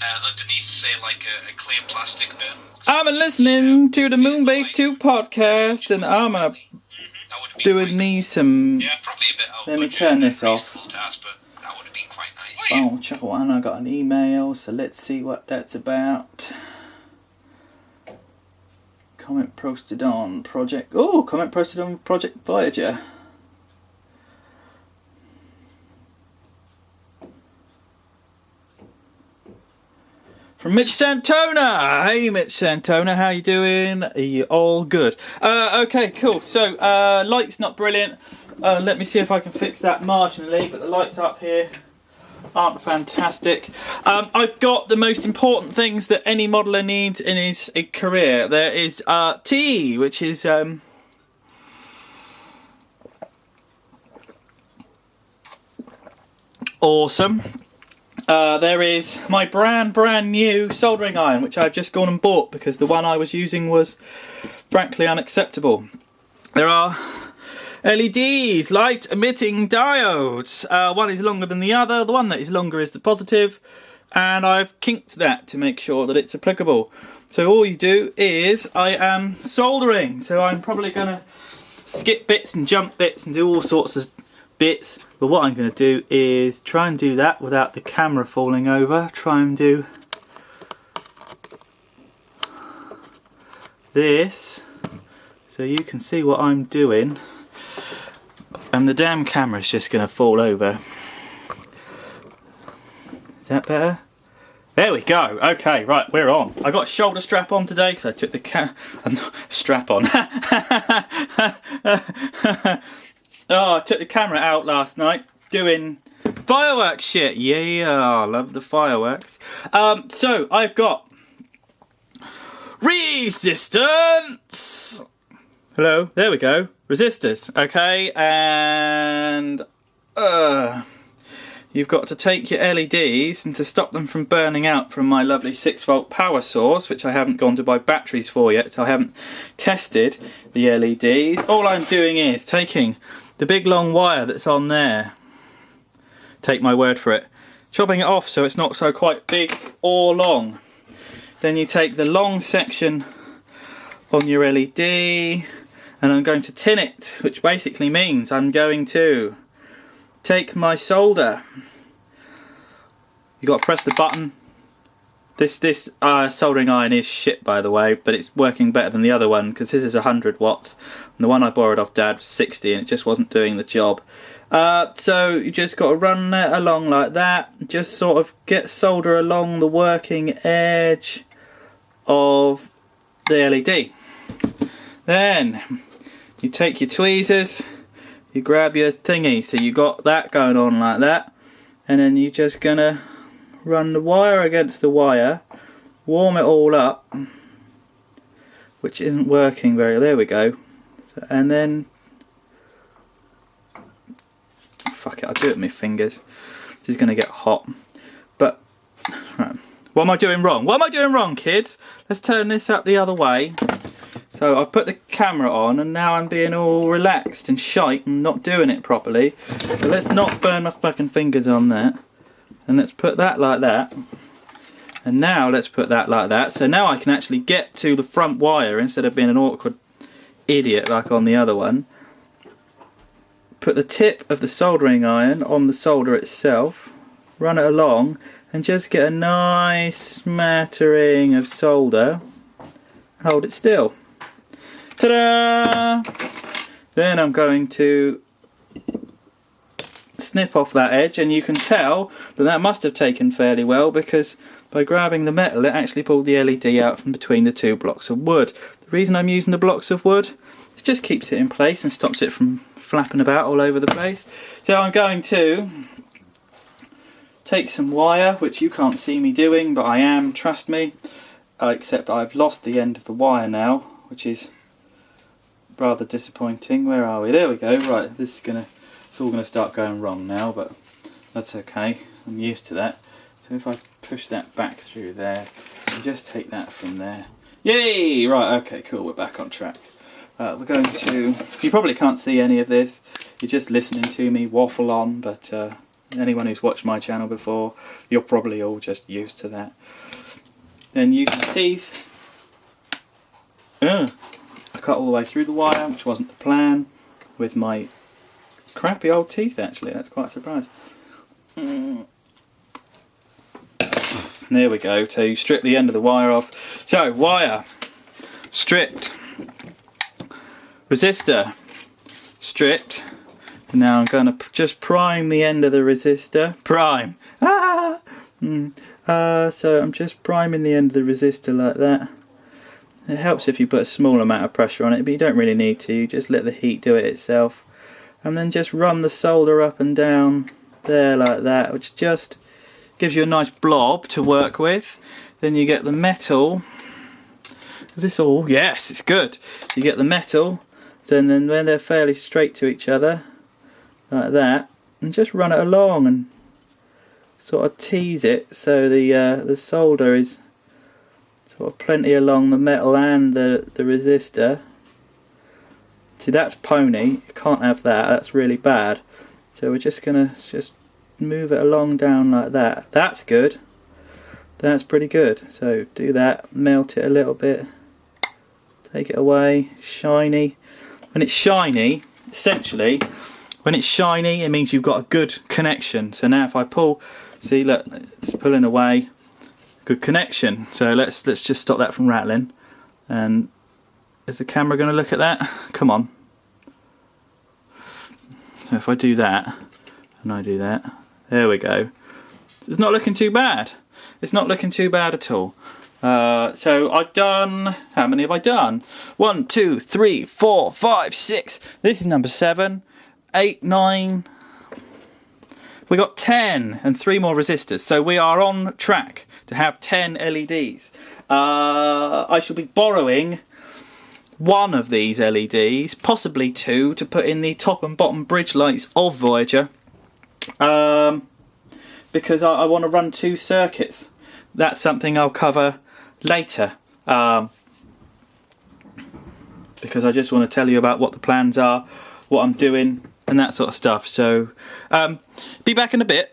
underneath, say, like a clear plastic bit. I'm listening to the Moonbase 2 podcast, and I'm doing me some... Yeah, probably a bit. Let me turn this off. Task, but that would have been quite nice. Oh, check one. I got an email, so let's see what that's about. Comment posted on Project... Oh, comment posted on Project Voyager. From Mitch Santona. Hey Mitch Santona, how you doing? Are you all good? Okay, cool. So, light's not brilliant. Let me see if I can fix that marginally, but the lights up here aren't fantastic. I've got the most important things that any modeller needs in his career. There is tea, which is awesome. There is my brand new soldering iron, which I've just gone and bought because the one I was using was frankly unacceptable. There are LEDs, light-emitting diodes. One is longer than the other. The one that is longer is the positive, and I've kinked that to make sure that it's applicable. So all you do is I am soldering. So I'm probably going to skip bits and jump bits and do all sorts of bits, but what I'm going to do is try and do that without the camera falling over. Try and do this so you can see what I'm doing, and the damn camera's just going to fall over. Is that better? There we go. Okay, right, we're on. I got a shoulder strap on today because I took the strap on. Oh, I took the camera out last night doing fireworks shit. Yeah, I love the fireworks. So I've got resistance. Hello, there we go. Resistors, okay, and you've got to take your LEDs, and to stop them from burning out from my lovely 6-volt power source, which I haven't gone to buy batteries for yet, so I haven't tested the LEDs. All I'm doing is taking the big long wire that's on there, take my word for it, chopping it off so it's not so quite big or long. Then you take the long section on your LED, and I'm going to tin it, which basically means I'm going to take my solder. You got to press the button. This soldering iron is shit, by the way, but it's working better than the other one because this is 100 watts and the one I borrowed off Dad was 60 and it just wasn't doing the job. So you just got to run that along like that, just sort of get solder along the working edge of the LED. Then you take your tweezers, you grab your thingy, so you got that going on like that, and then you're just gonna run the wire against the wire, warm it all up, which isn't working very, there we go, and then fuck it, I'll do it with my fingers. This is going to get hot, but right. What am I doing wrong? What am I doing wrong, kids? Let's turn this up the other way. So I've put the camera on and now I'm being all relaxed and shite and not doing it properly, so let's not burn my fucking fingers on that. And let's put that like that. And now let's put that like that. So now I can actually get to the front wire instead of being an awkward idiot like on the other one. Put the tip of the soldering iron on the solder itself. Run it along and just get a nice smattering of solder. Hold it still. Ta-da! Then I'm going to snip off that edge, and you can tell that that must have taken fairly well because by grabbing the metal it actually pulled the LED out from between the two blocks of wood. The reason I'm using the blocks of wood, it just keeps it in place and stops it from flapping about all over the place. So I'm going to take some wire, which you can't see me doing, but I am, trust me, except I've lost the end of the wire now, which is rather disappointing. Where are we? There we go. Right, this is gonna, it's all gonna start going wrong now, but that's okay. I'm used to that. So if I push that back through there and just take that from there. Yay! Right, okay, cool, we're back on track. We're going to, you probably can't see any of this, you're just listening to me waffle on, but Anyone who's watched my channel before, you're probably all just used to that. Then using teeth, I cut all the way through the wire, which wasn't the plan, with my crappy old teeth actually. That's quite a surprise. There we go, to strip the end of the wire off. So, wire stripped, resistor stripped. Now I'm going to just prime the end of the resistor. Prime! So I'm just priming the end of the resistor like that. It helps if you put a small amount of pressure on it, but you don't really need to. You just let the heat do it itself. And then just run the solder up and down there like that, which just gives you a nice blob to work with. Then you get the metal. Is this all? Yes, it's good. You get the metal, and then when they're fairly straight to each other, like that, and just run it along and sort of tease it so the solder is sort of plenty along the metal and the resistor. See, that's pony. You can't have that. That's really bad. So we're just gonna move it along down like that. That's good. That's pretty good. So do that, melt it a little bit, take it away. Shiny. When it's shiny, essentially, when it's shiny, it means you've got a good connection. So now if I pull, see, look, it's pulling away, good connection. So let's just stop that from rattling. And is the camera going to look at that? Come on. So if I do that, and I do that, there we go. It's not looking too bad. It's not looking too bad at all. So I've done, how many have I done? 1, 2, 3, 4, 5, 6. This is number 7, 8, 9. We got 10 and 3 more resistors. So we are on track to have 10 LEDs. I shall be borrowing one of these LEDs, possibly 2, to put in the top and bottom bridge lights of Voyager. Because I want to run 2 circuits. That's something I'll cover later. Because I just want to tell you about what the plans are, what I'm doing, and that sort of stuff. So, be back in a bit.